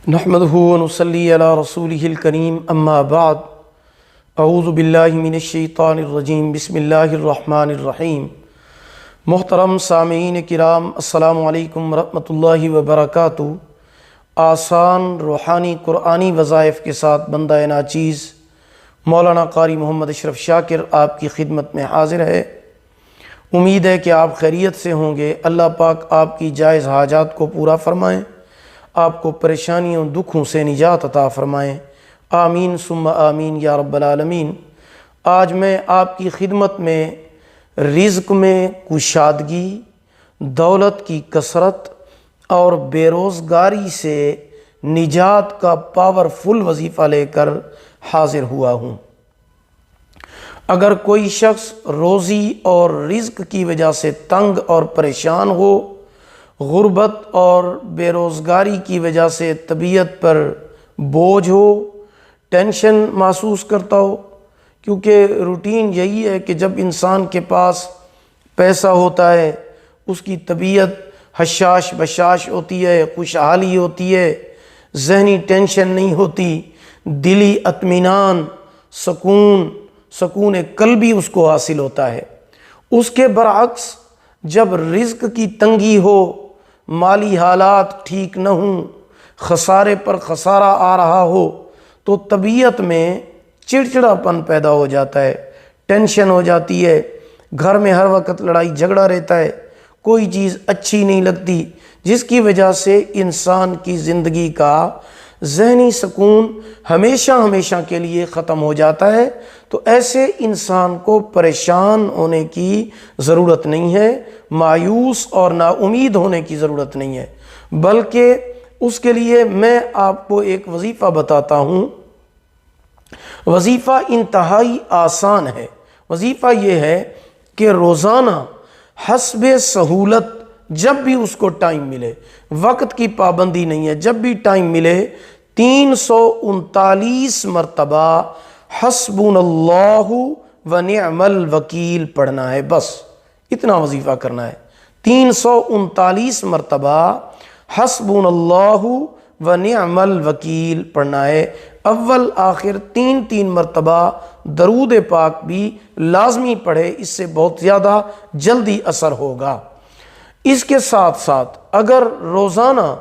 نحمدہ ونصلی علی رسولہ الکریم اما بعد اعوذ باللہ من الشیطان الرجیم بسم اللہ الرحمن الرحیم۔ محترم سامعین کرام، السلام علیکم ورحمۃ اللہ وبرکاتہ۔ آسان روحانی قرآنی وظائف کے ساتھ بندہ ناچیز مولانا قاری محمد اشرف شاکر آپ کی خدمت میں حاضر ہے۔ امید ہے کہ آپ خیریت سے ہوں گے۔ اللہ پاک آپ کی جائز حاجات کو پورا فرمائیں، آپ کو پریشانیوں دکھوں سے نجات عطا فرمائیں، آمین ثم آمین یا رب العالمین۔ آج میں آپ کی خدمت میں رزق میں کشادگی، دولت کی کثرت اور بے روزگاری سے نجات کا پاورفل وظیفہ لے کر حاضر ہوا ہوں۔ اگر کوئی شخص روزی اور رزق کی وجہ سے تنگ اور پریشان ہو، غربت اور بے روزگاری کی وجہ سے طبیعت پر بوجھ ہو، ٹینشن محسوس کرتا ہو، کیونکہ روٹین یہی ہے کہ جب انسان کے پاس پیسہ ہوتا ہے اس کی طبیعت حشاش بشاش ہوتی ہے، خوشحالی ہوتی ہے، ذہنی ٹینشن نہیں ہوتی، دلی اطمینان، سکون قلبی اس کو حاصل ہوتا ہے۔ اس کے برعکس جب رزق کی تنگی ہو، مالی حالات ٹھیک نہ ہوں، خسارے پر خسارہ آ رہا ہو، تو طبیعت میں چڑچڑاپن پیدا ہو جاتا ہے، ٹینشن ہو جاتی ہے، گھر میں ہر وقت لڑائی جھگڑا رہتا ہے، کوئی چیز اچھی نہیں لگتی، جس کی وجہ سے انسان کی زندگی کا ذہنی سکون ہمیشہ کے لیے ختم ہو جاتا ہے۔ تو ایسے انسان کو پریشان ہونے کی ضرورت نہیں ہے، مایوس اور نا امید ہونے کی ضرورت نہیں ہے، بلکہ اس کے لیے میں آپ کو ایک وظیفہ بتاتا ہوں۔ وظیفہ انتہائی آسان ہے۔ وظیفہ یہ ہے کہ روزانہ حسب سہولت جب بھی اس کو ٹائم ملے، وقت کی پابندی نہیں ہے، جب بھی ٹائم ملے 339 مرتبہ حسبنا اللہ و نعم الوکیل پڑھنا ہے، بس اتنا وظیفہ کرنا ہے۔ 339 مرتبہ حسبنا اللہ و نعم الوکیل پڑھنا ہے۔ اول آخر تین مرتبہ درود پاک بھی لازمی پڑھے، اس سے بہت زیادہ جلدی اثر ہوگا۔ اس کے ساتھ ساتھ اگر روزانہ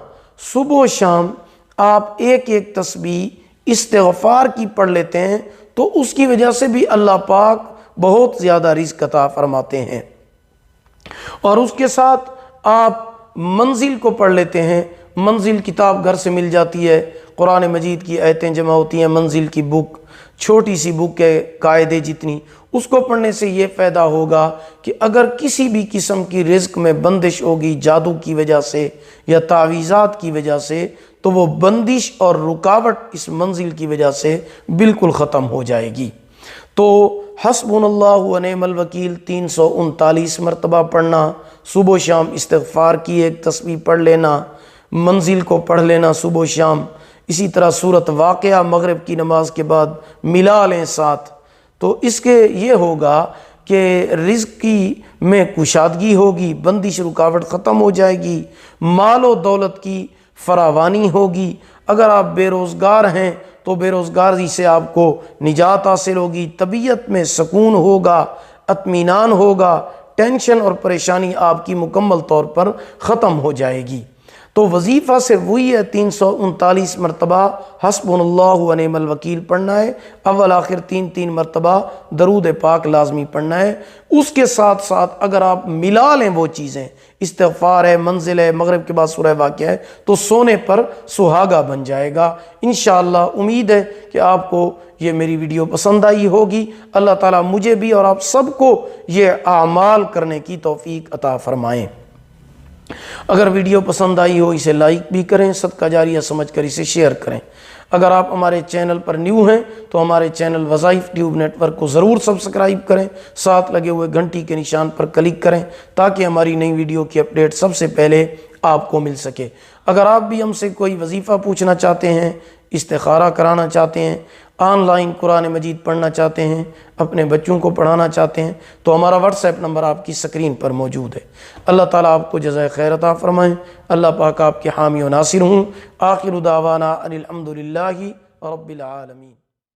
صبح و شام آپ ایک تسبیح استغفار کی پڑھ لیتے ہیں تو اس کی وجہ سے بھی اللہ پاک بہت زیادہ رزق عطا فرماتے ہیں۔ اور اس کے ساتھ آپ منزل کو پڑھ لیتے ہیں، منزل کتاب گھر سے مل جاتی ہے، قرآن مجید کی آیتیں جمع ہوتی ہیں، منزل کی بک چھوٹی سی بک ہے قاعدے جتنی، اس کو پڑھنے سے یہ فائدہ ہوگا کہ اگر کسی بھی قسم کی رزق میں بندش ہوگی جادو کی وجہ سے یا تعویذات کی وجہ سے، تو وہ بندش اور رکاوٹ اس منزل کی وجہ سے بالکل ختم ہو جائے گی۔ تو حسبنا اللہ و نعم الوکیل 339 مرتبہ پڑھنا، صبح و شام استغفار کی ایک تسبیح پڑھ لینا، منزل کو پڑھ لینا صبح و شام، اسی طرح سورۃ واقعہ مغرب کی نماز کے بعد ملا لیں ساتھ، تو اس کے یہ ہوگا کہ رزق کی میں کشادگی ہوگی، بندش رکاوٹ ختم ہو جائے گی، مال و دولت کی فراوانی ہوگی۔ اگر آپ بے روزگار ہیں تو بے روزگاری سے آپ کو نجات حاصل ہوگی، طبیعت میں سکون ہوگا، اطمینان ہوگا، ٹینشن اور پریشانی آپ کی مکمل طور پر ختم ہو جائے گی۔ تو وظیفہ صرف وہی ہے، 339 مرتبہ حسبنا اللہ و نعم الوکیل پڑھنا ہے، اول آخر تین مرتبہ درود پاک لازمی پڑھنا ہے۔ اس کے ساتھ ساتھ اگر آپ ملا لیں وہ چیزیں، استغفار ہے، منزل ہے، مغرب کے بعد سورہ واقعہ ہے، تو سونے پر سہاگا بن جائے گا۔ انشاءاللہ امید ہے کہ آپ کو یہ میری ویڈیو پسند آئی ہوگی۔ اللہ تعالیٰ مجھے بھی اور آپ سب کو یہ اعمال کرنے کی توفیق عطا فرمائیں۔ اگر ویڈیو پسند آئی ہو اسے لائک بھی کریں، صدقہ جاریہ سمجھ کر اسے شیئر کریں۔ اگر آپ ہمارے چینل پر نیو ہیں تو ہمارے چینل وظائف ٹیوب نیٹ ورک کو ضرور سبسکرائب کریں، ساتھ لگے ہوئے گھنٹی کے نشان پر کلک کریں تاکہ ہماری نئی ویڈیو کی اپڈیٹ سب سے پہلے آپ کو مل سکے۔ اگر آپ بھی ہم سے کوئی وظیفہ پوچھنا چاہتے ہیں، استخارہ کرانا چاہتے ہیں، آن لائن قرآن مجید پڑھنا چاہتے ہیں، اپنے بچوں کو پڑھانا چاہتے ہیں، تو ہمارا واٹس ایپ نمبر آپ کی سکرین پر موجود ہے۔ اللہ تعالیٰ آپ کو جزائے خیر عطا فرمائیں، اللہ پاک آپ کے حامی و ناصر ہوں۔ آخر دعوانا ان الحمد للہ رب العالمین۔